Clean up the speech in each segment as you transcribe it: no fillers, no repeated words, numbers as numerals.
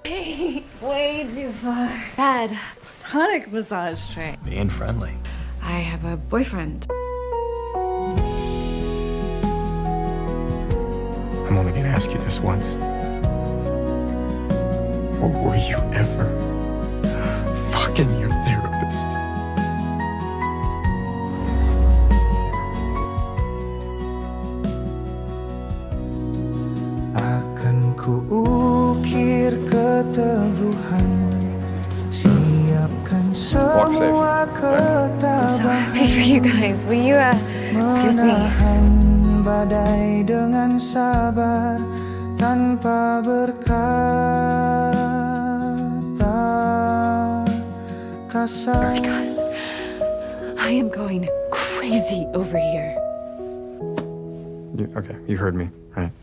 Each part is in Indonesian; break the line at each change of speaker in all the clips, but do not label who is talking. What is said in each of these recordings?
Hey, way too far. Dad, platonic massage train.
Being friendly.
I have a boyfriend.
I'm only gonna ask you this once. Or were you ever fucking your therapist?
Akan kuukir keteguhan, siapkan
Walk safe.
semua
I'm so
ketabahan,
happy for you guys. Will you, excuse me?
menahan badai dengan sabar tanpa berkata kasar.
Because I am going crazy over here.
Okay, you heard me, right?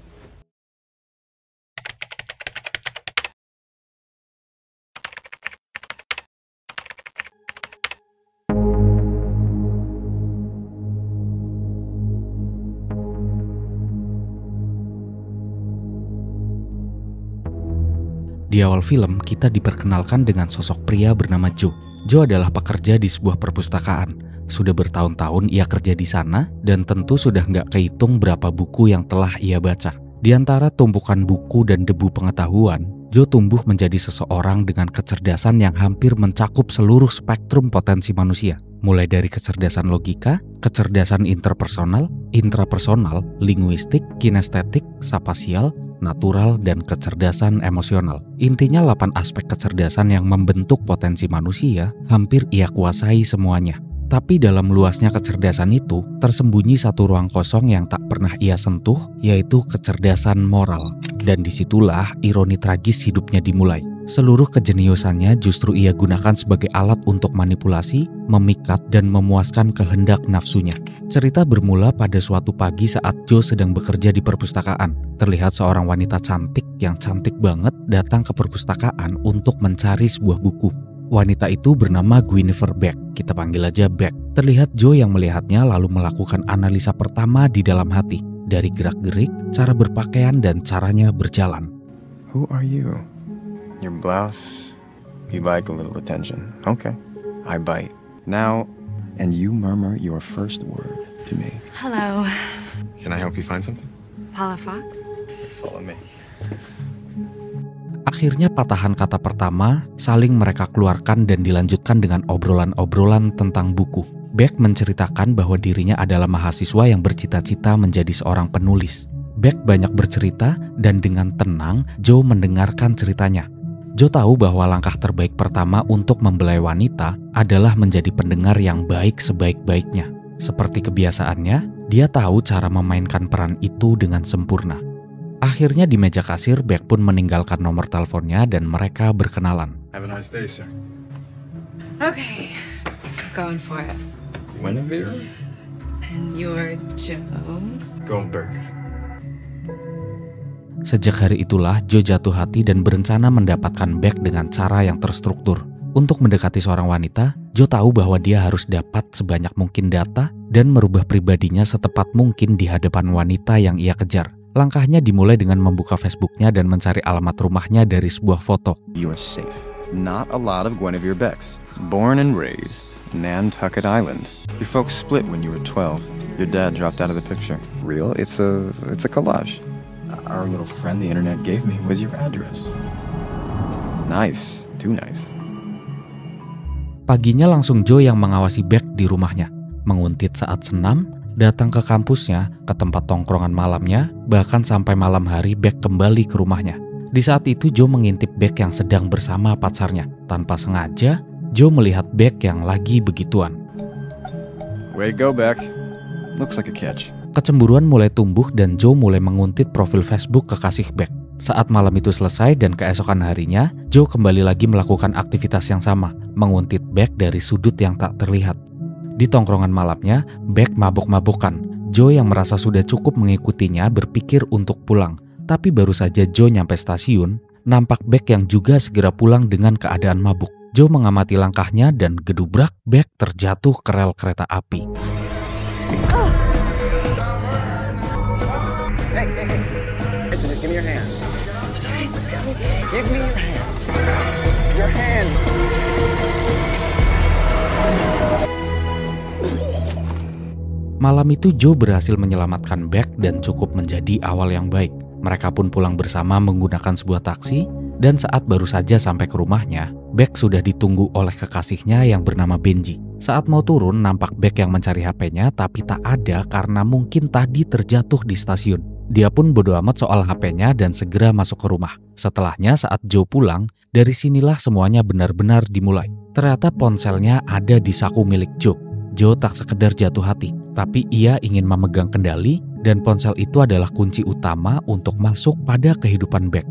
Di awal film, kita diperkenalkan dengan sosok pria bernama Joe. Joe adalah pekerja di sebuah perpustakaan. Sudah bertahun-tahun ia kerja di sana dan tentu sudah nggak kehitung berapa buku yang telah ia baca. Di antara tumpukan buku dan debu pengetahuan, Joe tumbuh menjadi seseorang dengan kecerdasan yang hampir mencakup seluruh spektrum potensi manusia. Mulai dari kecerdasan logika, kecerdasan interpersonal, intrapersonal, linguistik, kinestetik, spasial, natural, dan kecerdasan emosional. Intinya 8 aspek kecerdasan yang membentuk potensi manusia, hampir ia kuasai semuanya. Tapi dalam luasnya kecerdasan itu, tersembunyi satu ruang kosong yang tak pernah ia sentuh, yaitu kecerdasan moral. Dan disitulah ironi tragis hidupnya dimulai. Seluruh kejeniusannya justru ia gunakan sebagai alat untuk manipulasi, memikat, dan memuaskan kehendak nafsunya. Cerita bermula pada suatu pagi saat Joe sedang bekerja di perpustakaan. Terlihat seorang wanita cantik yang cantik banget datang ke perpustakaan untuk mencari sebuah buku. Wanita itu bernama Guinevere Beck, kita panggil aja Beck. Terlihat Joe yang melihatnya lalu melakukan analisa pertama di dalam hati. Dari gerak-gerik, cara berpakaian, dan caranya berjalan.
Who are you? Your blouse, you like a little attention. Okay, I bite. Now, and you murmur your first word to me.
Hello,
Can I help you find something?
Paula Fox.
Follow me.
Akhirnya patahan kata pertama saling mereka keluarkan dan dilanjutkan dengan obrolan-obrolan tentang buku. Beck menceritakan bahwa dirinya adalah mahasiswa yang bercita-cita menjadi seorang penulis. Beck banyak bercerita dan dengan tenang Joe mendengarkan ceritanya. Joe tahu bahwa langkah terbaik pertama untuk membelai wanita adalah menjadi pendengar yang baik sebaik-baiknya. Seperti kebiasaannya, dia tahu cara memainkan peran itu dengan sempurna. Akhirnya di meja kasir, Beck pun meninggalkan nomor teleponnya dan mereka berkenalan.
Have a nice day, sir.
Okay, going for it.
Guinevere?
And you're Joe.
Goldberg.
Sejak hari itulah Joe jatuh hati dan berencana mendapatkan Beck dengan cara yang terstruktur. Untuk mendekati seorang wanita, Joe tahu bahwa dia harus dapat sebanyak mungkin data dan merubah pribadinya setepat mungkin di hadapan wanita yang ia kejar. Langkahnya dimulai dengan membuka Facebooknya dan mencari alamat rumahnya dari sebuah foto.
You're safe. Not a lot of Guinevere Becks. Born and raised Nantucket Island. Your folks split when you were 12. Your dad dropped out of the picture. Real? It's a collage. Our little friend the internet gave me was your address. Nice. Too nice.
Paginya langsung Joe yang mengawasi Beck di rumahnya. Menguntit saat senam, datang ke kampusnya, ke tempat tongkrongan malamnya, bahkan sampai malam hari Beck kembali ke rumahnya. Di saat itu Joe mengintip Beck yang sedang bersama pacarnya. Tanpa sengaja, Joe melihat Beck yang lagi begituan.
Way to go, Beck. Looks like a catch.
Kecemburuan mulai tumbuh dan Joe mulai menguntit profil Facebook kekasih Beck. Saat malam itu selesai dan keesokan harinya, Joe kembali lagi melakukan aktivitas yang sama, menguntit Beck dari sudut yang tak terlihat. Di tongkrongan malamnya, Beck mabuk-mabukan. Joe yang merasa sudah cukup mengikutinya berpikir untuk pulang. Tapi baru saja Joe nyampe stasiun, nampak Beck yang juga segera pulang dengan keadaan mabuk. Joe mengamati langkahnya dan gedubrak Beck terjatuh ke rel kereta api.
So just give me your hand. Give me your hand. Your hand.
Malam itu Joe berhasil menyelamatkan Beck dan cukup menjadi awal yang baik. Mereka pun pulang bersama menggunakan sebuah taksi, dan saat baru saja sampai ke rumahnya, Beck sudah ditunggu oleh kekasihnya yang bernama Benji. Saat mau turun, nampak Beck yang mencari HP-nya tapi tak ada karena mungkin tadi terjatuh di stasiun. Dia pun bodo amat soal HP-nya dan segera masuk ke rumah. Setelahnya saat Joe pulang, dari sinilah semuanya benar-benar dimulai. Ternyata ponselnya ada di saku milik Joe. Joe tak sekedar jatuh hati, tapi ia ingin memegang kendali dan ponsel itu adalah kunci utama untuk masuk pada kehidupan Beck.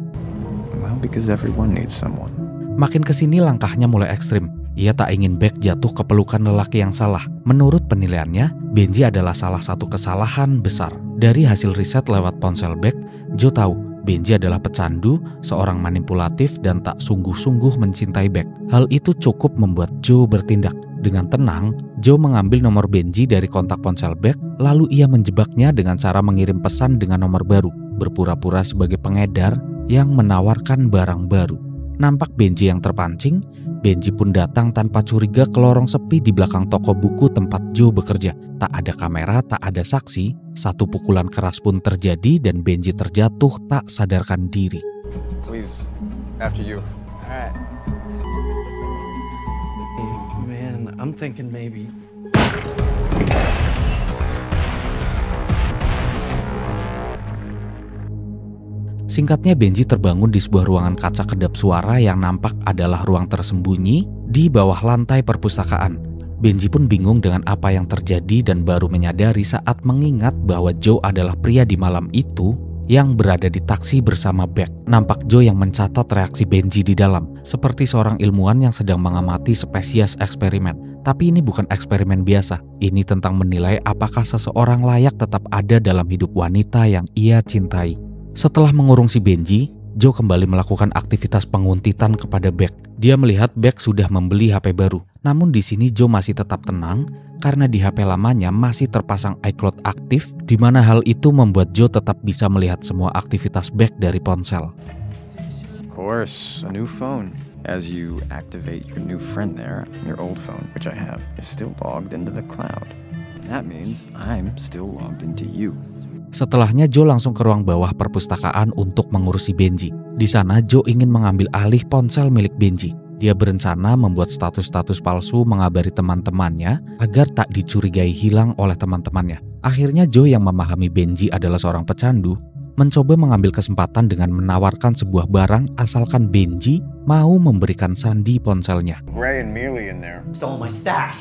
Well, because everyone needs someone.
Makin kesini langkahnya mulai ekstrim. Ia tak ingin Beck jatuh ke pelukan lelaki yang salah. Menurut penilaiannya, Benji adalah salah satu kesalahan besar. Dari hasil riset lewat ponsel Beck, Joe tahu Benji adalah pecandu, seorang manipulatif dan tak sungguh-sungguh mencintai Beck. Hal itu cukup membuat Joe bertindak. Dengan tenang, Joe mengambil nomor Benji dari kontak ponsel Beck, lalu ia menjebaknya dengan cara mengirim pesan dengan nomor baru, berpura-pura sebagai pengedar yang menawarkan barang baru. Nampak Benji yang terpancing, Benji pun datang tanpa curiga ke lorong sepi di belakang toko buku tempat Joe bekerja. Tak ada kamera, tak ada saksi, satu pukulan keras pun terjadi dan Benji terjatuh tak sadarkan diri.
Please, after you.
Alright. Man, I'm thinking maybe.
Singkatnya, Benji terbangun di sebuah ruangan kaca kedap suara yang nampak adalah ruang tersembunyi di bawah lantai perpustakaan. Benji pun bingung dengan apa yang terjadi dan baru menyadari saat mengingat bahwa Joe adalah pria di malam itu yang berada di taksi bersama Beck. Nampak Joe yang mencatat reaksi Benji di dalam, seperti seorang ilmuwan yang sedang mengamati spesies eksperimen. Tapi ini bukan eksperimen biasa. Ini tentang menilai apakah seseorang layak tetap ada dalam hidup wanita yang ia cintai. Setelah mengurung si Benji, Joe kembali melakukan aktivitas penguntitan kepada Beck. Dia melihat Beck sudah membeli HP baru. Namun di sini Joe masih tetap tenang karena di HP lamanya masih terpasang iCloud aktif, di mana hal itu membuat Joe tetap bisa melihat semua aktivitas Beck dari ponsel.
Of course, a new phone. As you activate your new friend there, your old phone, which I have, is still logged into the cloud. That means I'm still logged into you.
Setelahnya Joe langsung ke ruang bawah perpustakaan untuk mengurusi Benji. Di sana Joe ingin mengambil alih ponsel milik Benji. Dia berencana membuat status-status palsu mengabari teman-temannya agar tak dicurigai hilang oleh teman-temannya. Akhirnya Joe yang memahami Benji adalah seorang pecandu, mencoba mengambil kesempatan dengan menawarkan sebuah barang asalkan Benji mau memberikan sandi ponselnya.
Gray and Mealy in there.
Stole my stash.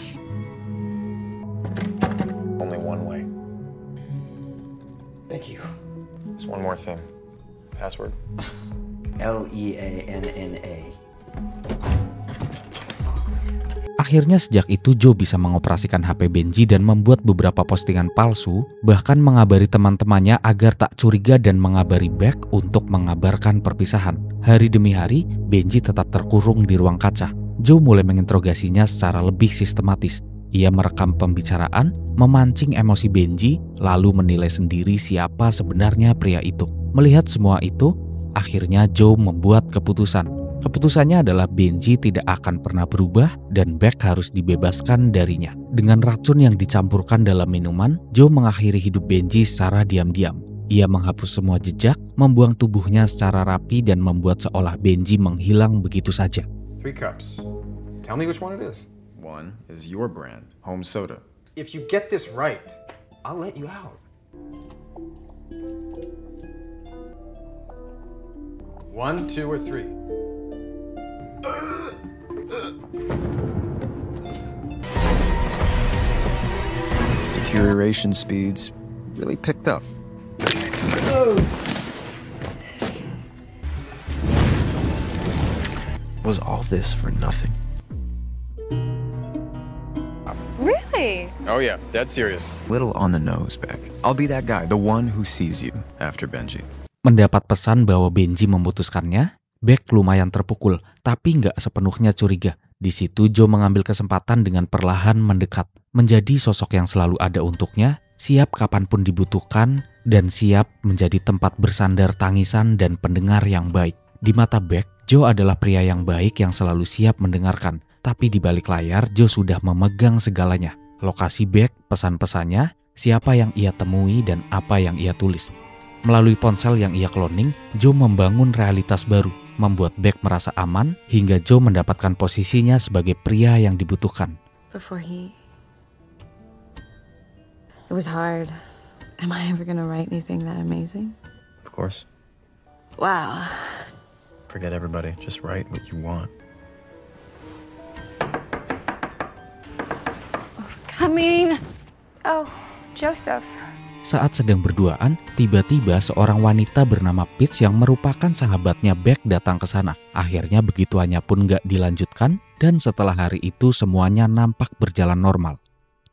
Only one way.
Thank you.
Just one more thing. Password.
Leanna.
Akhirnya sejak itu Joe bisa mengoperasikan HP Benji dan membuat beberapa postingan palsu, bahkan mengabari teman-temannya agar tak curiga dan mengabari Beck untuk mengabarkan perpisahan. Hari demi hari, Benji tetap terkurung di ruang kaca. Joe mulai menginterogasinya secara lebih sistematis. Ia merekam pembicaraan, memancing emosi Benji, lalu menilai sendiri siapa sebenarnya pria itu. Melihat semua itu, akhirnya Joe membuat keputusan. Keputusannya adalah Benji tidak akan pernah berubah dan Beck harus dibebaskan darinya. Dengan racun yang dicampurkan dalam minuman, Joe mengakhiri hidup Benji secara diam-diam. Ia menghapus semua jejak, membuang tubuhnya secara rapi dan membuat seolah Benji menghilang begitu saja.
3 cups. Tell me which one it is. One is your brand, home soda. If you get this right, I'll let you out. 1, 2, or 3. Deterioration speeds really picked up.
Was all this for nothing?
Really?
Oh yeah, dead serious. Little on the nose, Beck. I'll be that guy, the one who sees you after Benji.
Mendapat pesan bahwa Benji memutuskannya, Beck lumayan terpukul, tapi nggak sepenuhnya curiga. Di situ Joe mengambil kesempatan dengan perlahan mendekat, menjadi sosok yang selalu ada untuknya, siap kapanpun dibutuhkan, dan siap menjadi tempat bersandar tangisan dan pendengar yang baik. Di mata Beck, Joe adalah pria yang baik yang selalu siap mendengarkan. Tapi di balik layar, Joe sudah memegang segalanya. Lokasi Beck, pesan-pesannya, siapa yang ia temui dan apa yang ia tulis. Melalui ponsel yang ia cloning, Joe membangun realitas baru, membuat Beck merasa aman hingga Joe mendapatkan posisinya sebagai pria yang dibutuhkan.
It was hard. Am I ever gonna write anything that amazing?
Of course.
Wow.
Forget everybody. Just write what you want.
Coming.
Oh, Joseph.
Saat sedang berduaan, tiba-tiba seorang wanita bernama Peach yang merupakan sahabatnya Beck datang ke sana. Akhirnya begituannya pun gak dilanjutkan, dan setelah hari itu semuanya nampak berjalan normal.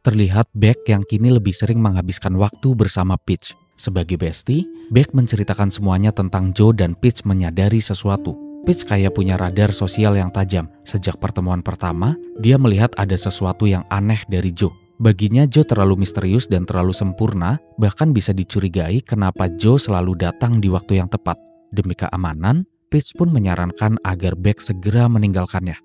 Terlihat Beck yang kini lebih sering menghabiskan waktu bersama Peach. Sebagai bestie, Beck menceritakan semuanya tentang Joe dan Peach menyadari sesuatu. Peach kayak punya radar sosial yang tajam. Sejak pertemuan pertama, dia melihat ada sesuatu yang aneh dari Joe. Baginya Joe terlalu misterius dan terlalu sempurna, bahkan bisa dicurigai kenapa Joe selalu datang di waktu yang tepat. Demi keamanan, Peach pun menyarankan agar Beck segera meninggalkannya.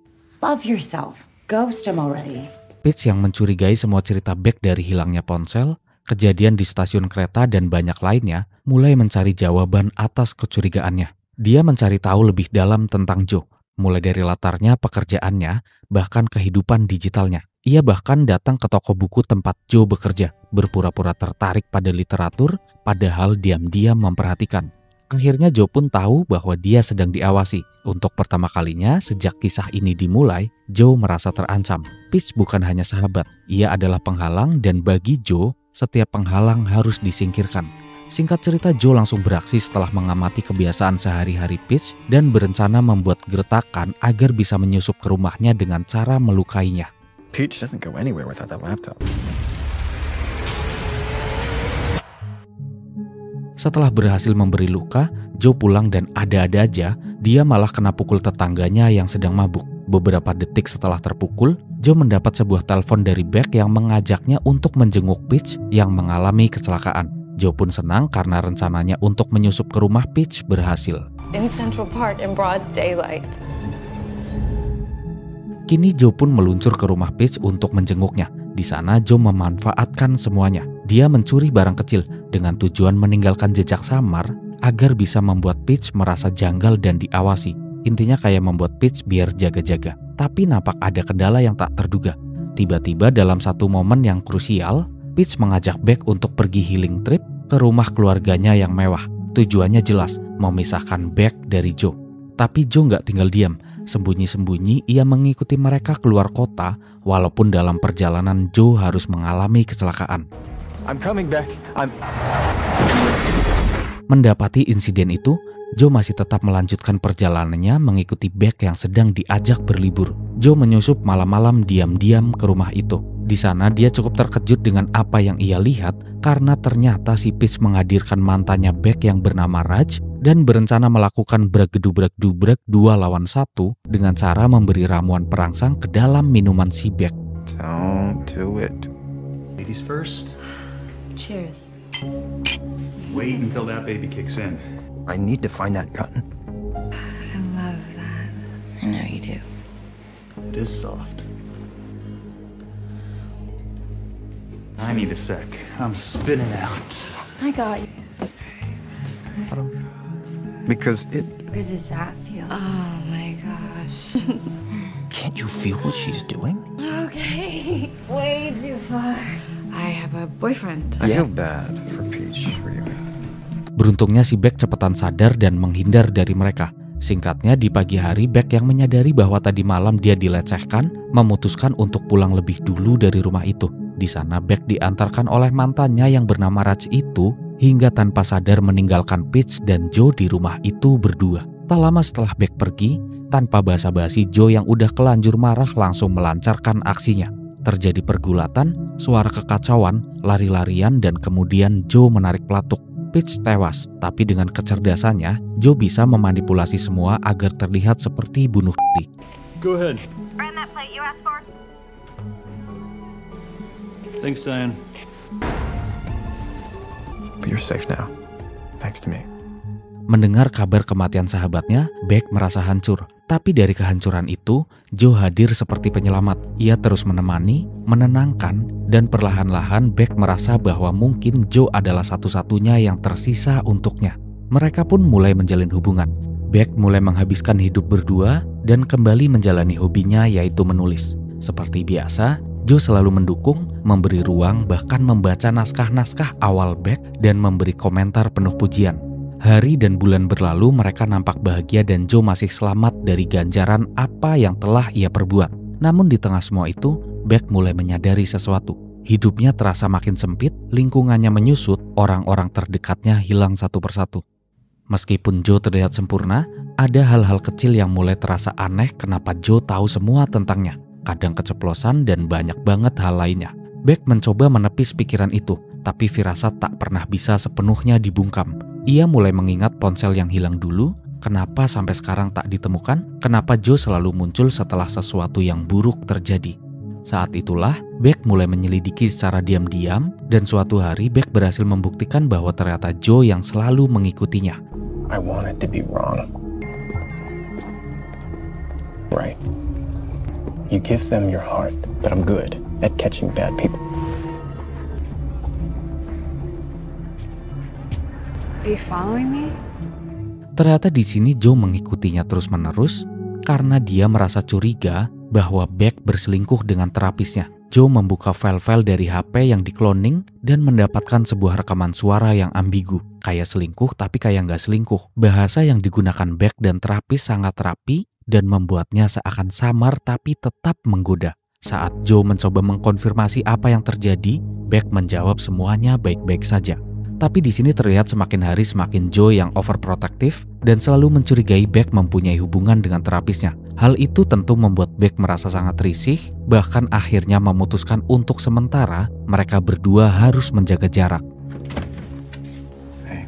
Love yourself. Ghost him already.
Peach yang mencurigai semua cerita Beck dari hilangnya ponsel, kejadian di stasiun kereta dan banyak lainnya, mulai mencari jawaban atas kecurigaannya. Dia mencari tahu lebih dalam tentang Joe, mulai dari latarnya, pekerjaannya, bahkan kehidupan digitalnya. Ia bahkan datang ke toko buku tempat Joe bekerja, berpura-pura tertarik pada literatur, padahal diam-diam memperhatikan. Akhirnya Joe pun tahu bahwa dia sedang diawasi. Untuk pertama kalinya sejak kisah ini dimulai, Joe merasa terancam. Peach bukan hanya sahabat, ia adalah penghalang dan bagi Joe, setiap penghalang harus disingkirkan. Singkat cerita, Joe langsung beraksi setelah mengamati kebiasaan sehari-hari Peach dan berencana membuat gertakan agar bisa menyusup ke rumahnya dengan cara melukainya.
Peach doesn't go anywhere without that laptop.
Setelah berhasil memberi luka, Joe pulang dan ada-ada aja, dia malah kena pukul tetangganya yang sedang mabuk. Beberapa detik setelah terpukul, Joe mendapat sebuah telepon dari Beck yang mengajaknya untuk menjenguk Peach yang mengalami kecelakaan. Joe pun senang karena rencananya untuk menyusup ke rumah Peach berhasil.
In Central Park in broad daylight.
Kini Joe pun meluncur ke rumah Peach untuk menjenguknya. Di sana Joe memanfaatkan semuanya. Dia mencuri barang kecil dengan tujuan meninggalkan jejak samar agar bisa membuat Peach merasa janggal dan diawasi. Intinya kayak membuat Peach biar jaga-jaga. Tapi nampak ada kendala yang tak terduga. Tiba-tiba dalam satu momen yang krusial, Peach mengajak Beck untuk pergi healing trip ke rumah keluarganya yang mewah. Tujuannya jelas, memisahkan Beck dari Joe. Tapi Joe nggak tinggal diam. Sembunyi-sembunyi ia mengikuti mereka keluar kota, walaupun dalam perjalanan Joe harus mengalami kecelakaan.
I'm coming back.
Mendapati insiden itu, Joe masih tetap melanjutkan perjalanannya mengikuti Beck yang sedang diajak berlibur. Joe menyusup malam-malam diam-diam ke rumah itu. Di sana dia cukup terkejut dengan apa yang ia lihat karena ternyata si Peach menghadirkan mantannya Beck yang bernama Raj dan berencana melakukan bragedubrak-dubrek 2 lawan 1 dengan cara memberi ramuan perangsang ke dalam minuman si Beck.
Don't do it.
Ladies first.
Cheers.
Wait until that baby kicks in.
I need to find that gun.
I love that. I know you do.
It is soft. I need a sec. I'm spinning out.
I got you.
Because it...
Good does that feel? Oh my gosh.
Can't you feel what she's doing?
Okay. Way too far. I have a boyfriend.
I feel bad for Peach, really.
Beruntungnya si Beck cepetan sadar dan menghindar dari mereka. Singkatnya, di pagi hari Beck yang menyadari bahwa tadi malam dia dilecehkan, memutuskan untuk pulang lebih dulu dari rumah itu. Di sana Beck diantarkan oleh mantannya yang bernama Raj itu, hingga tanpa sadar meninggalkan Peach dan Joe di rumah itu berdua. Tak lama setelah Beck pergi, tanpa basa-basi Joe yang udah kelanjur marah langsung melancarkan aksinya. Terjadi pergulatan, suara kekacauan, lari-larian, dan kemudian Joe menarik pelatuk. Peach tewas, tapi dengan kecerdasannya, Joe bisa memanipulasi semua agar terlihat seperti bunuh diri.
Go ahead.
Brand that plate you asked for.
Thanks, Diane.
But you're safe now, thanks to me.
Mendengar kabar kematian sahabatnya, Beck merasa hancur. Tapi dari kehancuran itu, Joe hadir seperti penyelamat. Ia terus menemani, menenangkan, dan perlahan-lahan Beck merasa bahwa mungkin Joe adalah satu-satunya yang tersisa untuknya. Mereka pun mulai menjalin hubungan. Beck mulai menghabiskan hidup berdua dan kembali menjalani hobinya yaitu menulis. Seperti biasa, Joe selalu mendukung, memberi ruang, bahkan membaca naskah-naskah awal Beck dan memberi komentar penuh pujian. Hari dan bulan berlalu, mereka nampak bahagia dan Joe masih selamat dari ganjaran apa yang telah ia perbuat. Namun di tengah semua itu, Beck mulai menyadari sesuatu. Hidupnya terasa makin sempit, lingkungannya menyusut, orang-orang terdekatnya hilang satu persatu. Meskipun Joe terlihat sempurna, ada hal-hal kecil yang mulai terasa aneh kenapa Joe tahu semua tentangnya. Kadang keceplosan dan banyak banget hal lainnya. Beck mencoba menepis pikiran itu, tapi firasat tak pernah bisa sepenuhnya dibungkam. Ia mulai mengingat ponsel yang hilang dulu, kenapa sampai sekarang tak ditemukan, kenapa Joe selalu muncul setelah sesuatu yang buruk terjadi. Saat itulah, Beck mulai menyelidiki secara diam-diam, dan suatu hari Beck berhasil membuktikan bahwa ternyata Joe yang selalu mengikutinya.
I want it to be wrong. Right. You give them your heart, but I'm good at catching bad people.
Are you following me?
Ternyata di sini Joe mengikutinya terus-menerus karena dia merasa curiga bahwa Beck berselingkuh dengan terapisnya. Joe membuka file-file dari HP yang dikloning dan mendapatkan sebuah rekaman suara yang ambigu. Kayak selingkuh tapi kayak nggak selingkuh. Bahasa yang digunakan Beck dan terapis sangat rapi dan membuatnya seakan samar tapi tetap menggoda. Saat Joe mencoba mengkonfirmasi apa yang terjadi, Beck menjawab semuanya baik-baik saja. Tapi di sini terlihat semakin hari semakin Joe yang overprotective dan selalu mencurigai Beck mempunyai hubungan dengan terapisnya. Hal itu tentu membuat Beck merasa sangat risih, bahkan akhirnya memutuskan untuk sementara mereka berdua harus menjaga jarak.
Hey,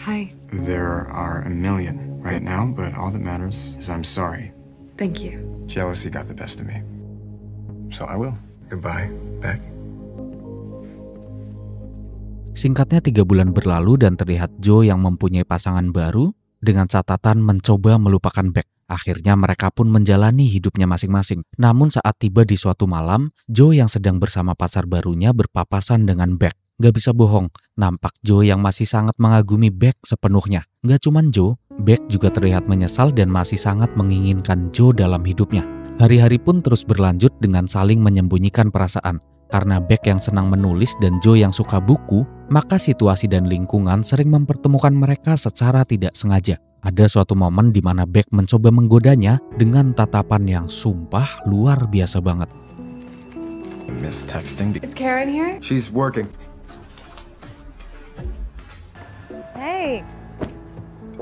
Hi.
there are a million right now, but all that matters is I'm sorry.
Thank you.
Jealousy got the best of me. So I will. Goodbye, Beck.
Singkatnya 3 bulan berlalu dan terlihat Joe yang mempunyai pasangan baru dengan catatan mencoba melupakan Beck. Akhirnya mereka pun menjalani hidupnya masing-masing. Namun saat tiba di suatu malam, Joe yang sedang bersama pacar barunya berpapasan dengan Beck. Gak bisa bohong, nampak Joe yang masih sangat mengagumi Beck sepenuhnya. Gak cuman Joe, Beck juga terlihat menyesal dan masih sangat menginginkan Joe dalam hidupnya. Hari-hari pun terus berlanjut dengan saling menyembunyikan perasaan. Karena Beck yang senang menulis dan Joe yang suka buku, maka situasi dan lingkungan sering mempertemukan mereka secara tidak sengaja. Ada suatu momen di mana Beck mencoba menggodanya dengan tatapan yang sumpah luar biasa banget.
Miss texting.
Is Karen here?
She's working.
Hey.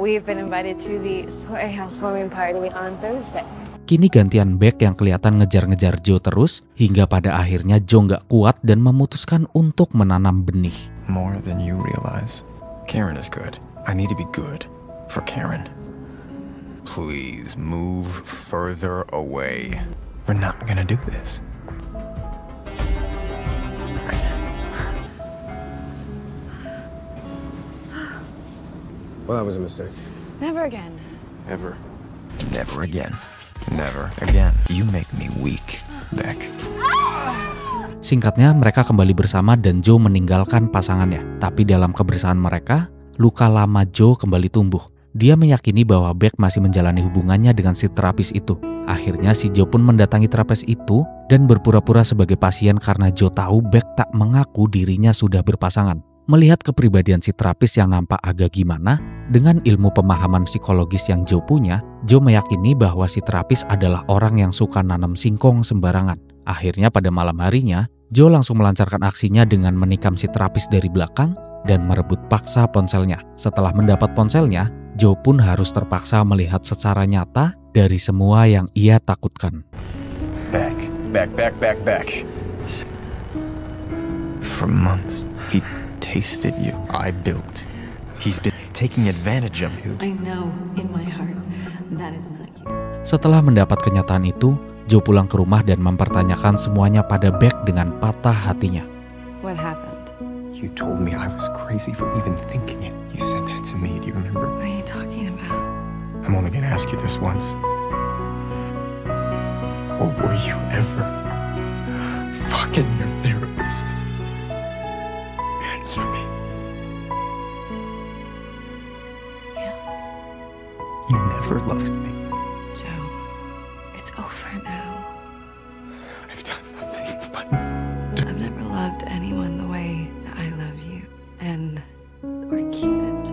We've been invited to the Soy housewarming party on Thursday.
Kini gantian Beck yang kelihatan ngejar-ngejar Joe terus, hingga pada akhirnya Joe nggak kuat dan memutuskan untuk menanam benih.
More than you realize. Karen is good. I need to be good for Karen. Please move further away. We're not gonna do this.
Well, that was a mistake.
Never again.
Ever.
Never again. Never again. You make me weak, Beck.
Singkatnya, mereka kembali bersama dan Joe meninggalkan pasangannya. Tapi dalam kebersamaan mereka, luka lama Joe kembali tumbuh. Dia meyakini bahwa Beck masih menjalani hubungannya dengan si terapis itu. Akhirnya si Joe pun mendatangi terapis itu dan berpura-pura sebagai pasien karena Joe tahu Beck tak mengaku dirinya sudah berpasangan. Melihat kepribadian si terapis yang nampak agak gimana, dengan ilmu pemahaman psikologis yang Joe punya, Joe meyakini bahwa si terapis adalah orang yang suka nanam singkong sembarangan. Akhirnya pada malam harinya, Joe langsung melancarkan aksinya dengan menikam si terapis dari belakang dan merebut paksa ponselnya. Setelah mendapat ponselnya, Joe pun harus terpaksa melihat secara nyata dari semua yang ia takutkan.
Beck. For months, he tasted you. I built. He's been taking advantage of you.
I know in my heart that is not you.
Setelah mendapat kenyataan itu, Joe pulang ke rumah dan mempertanyakan semuanya pada Beck dengan patah hatinya.
What happened?
You told me I was crazy for even thinking it. You said that to me. Do you remember?
What are you talking about?
I'm only gonna ask you this once. Or were you ever fucking your therapist? Answer me.
Yes.
You never loved me.
Joe, it's over now.
I've done nothing but...
I've never loved anyone the way that I love you. And we're keep it.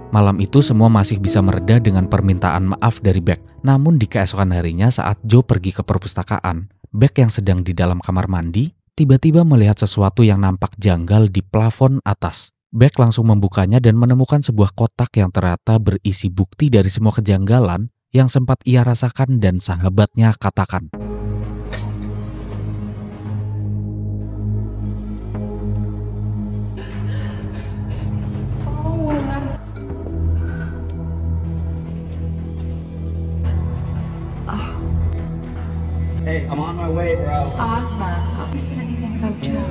Malam itu semua masih bisa mereda dengan permintaan maaf dari Beck. Namun di keesokan harinya saat Joe pergi ke perpustakaan, Beck yang sedang di dalam kamar mandi tiba-tiba melihat sesuatu yang nampak janggal di plafon atas. Beck langsung membukanya dan menemukan sebuah kotak yang ternyata berisi bukti dari semua kejanggalan yang sempat ia rasakan dan sahabatnya katakan.
Hey, I'm on my way, bro.
Ozma, who said anything about Joe?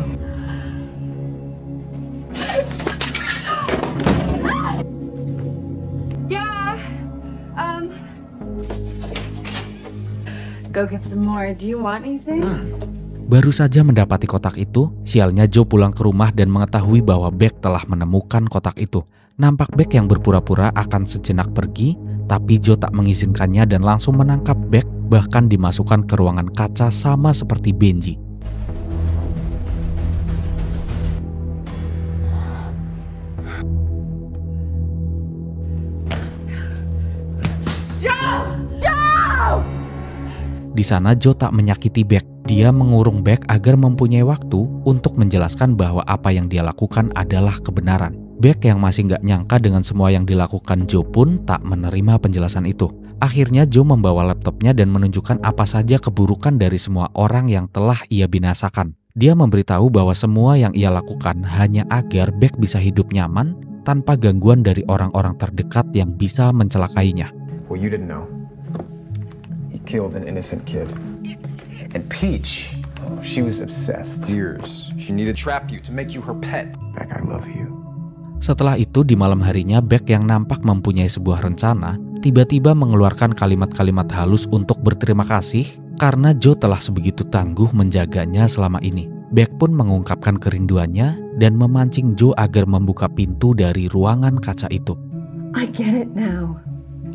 Yeah.
Go get some more. Do you want anything?
Baru saja mendapati kotak itu, sialnya Joe pulang ke rumah dan mengetahui bahwa Beck telah menemukan kotak itu. Nampak Beck yang berpura-pura akan sejenak pergi, tapi Joe tak mengizinkannya dan langsung menangkap Beck, bahkan dimasukkan ke ruangan kaca sama seperti Benji. Di sana Joe tak menyakiti Beck. Dia mengurung Beck agar mempunyai waktu untuk menjelaskan bahwa apa yang dia lakukan adalah kebenaran. Beck yang masih nggak nyangka dengan semua yang dilakukan Joe pun tak menerima penjelasan itu. Akhirnya Joe membawa laptopnya dan menunjukkan apa saja keburukan dari semua orang yang telah ia binasakan. Dia memberitahu bahwa semua yang ia lakukan hanya agar Beck bisa hidup nyaman tanpa gangguan dari orang-orang terdekat yang bisa mencelakainya.
Well, you didn't know. He killed an innocent kid. And Peach, she was obsessed.
Years. She needed to trap you to make you her pet.
Beck, I love you.
Setelah itu di malam harinya Beck yang nampak mempunyai sebuah rencana tiba-tiba mengeluarkan kalimat-kalimat halus untuk berterima kasih karena Joe telah sebegitu tangguh menjaganya selama ini. Beck pun mengungkapkan kerinduannya dan memancing Joe agar membuka pintu dari ruangan kaca itu.
I get it now.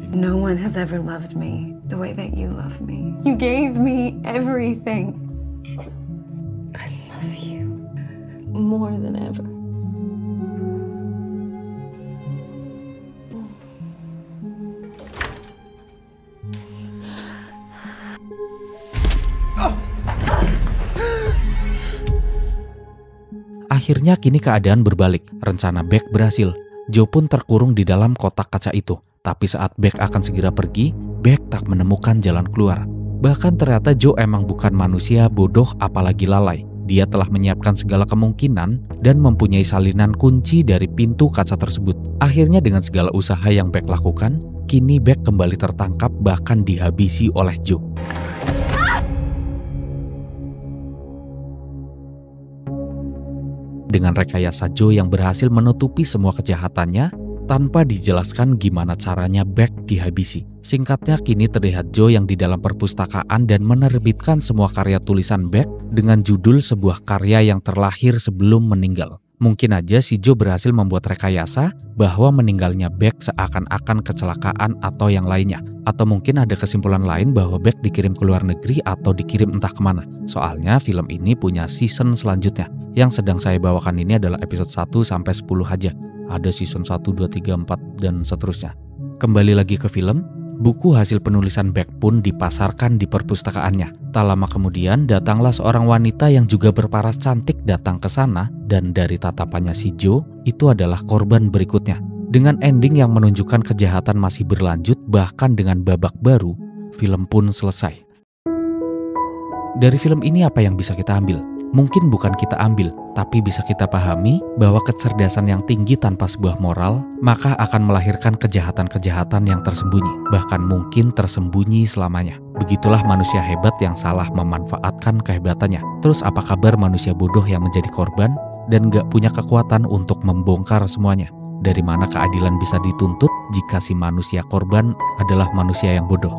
No one has ever loved me the way that you love me. You gave me everything. I love you more than ever.
Akhirnya kini keadaan berbalik. Rencana Beck berhasil. Joe pun terkurung di dalam kotak kaca itu. Tapi saat Beck akan segera pergi, Beck tak menemukan jalan keluar. Bahkan ternyata Joe emang bukan manusia bodoh apalagi lalai. Dia telah menyiapkan segala kemungkinan dan mempunyai salinan kunci dari pintu kaca tersebut. Akhirnya dengan segala usaha yang Beck lakukan, kini Beck kembali tertangkap bahkan dihabisi oleh Joe. Dengan rekayasa Joe yang berhasil menutupi semua kejahatannya tanpa dijelaskan gimana caranya Beck dihabisi. Singkatnya kini terlihat Joe yang di dalam perpustakaan dan menerbitkan semua karya tulisan Beck dengan judul sebuah karya yang terlahir sebelum meninggal. Mungkin aja si Joe berhasil membuat rekayasa bahwa meninggalnya Beck seakan-akan kecelakaan atau yang lainnya. Atau mungkin ada kesimpulan lain bahwa Beck dikirim ke luar negeri atau dikirim entah kemana. Soalnya film ini punya season selanjutnya. Yang sedang saya bawakan ini adalah episode 1-10 aja. Ada season 1, 2, 3, 4, dan seterusnya. Kembali lagi ke film, buku hasil penulisan Beck pun dipasarkan di perpustakaannya. Tak lama kemudian datanglah seorang wanita yang juga berparas cantik datang ke sana dan dari tatapannya si Joe itu adalah korban berikutnya. Dengan ending yang menunjukkan kejahatan masih berlanjut bahkan dengan babak baru, film pun selesai. Dari film ini apa yang bisa kita ambil? Mungkin bukan kita ambil, tapi bisa kita pahami bahwa kecerdasan yang tinggi tanpa sebuah moral, maka akan melahirkan kejahatan-kejahatan yang tersembunyi, bahkan mungkin tersembunyi selamanya. Begitulah manusia hebat yang salah memanfaatkan kehebatannya. Terus apa kabar manusia bodoh yang menjadi korban dan gak punya kekuatan untuk membongkar semuanya? Dari mana keadilan bisa dituntut jika si manusia korban adalah manusia yang bodoh?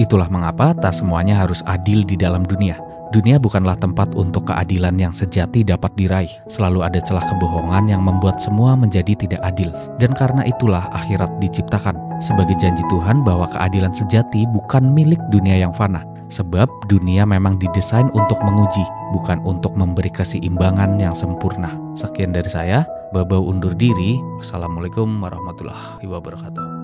Itulah mengapa tak semuanya harus adil di dalam dunia. Dunia bukanlah tempat untuk keadilan yang sejati dapat diraih. Selalu ada celah kebohongan yang membuat semua menjadi tidak adil. Dan karena itulah akhirat diciptakan sebagai janji Tuhan bahwa keadilan sejati bukan milik dunia yang fana. Sebab dunia memang didesain untuk menguji, bukan untuk memberi keseimbangan yang sempurna. Sekian dari saya, Babau undur diri. Wassalamualaikum warahmatullahi wabarakatuh.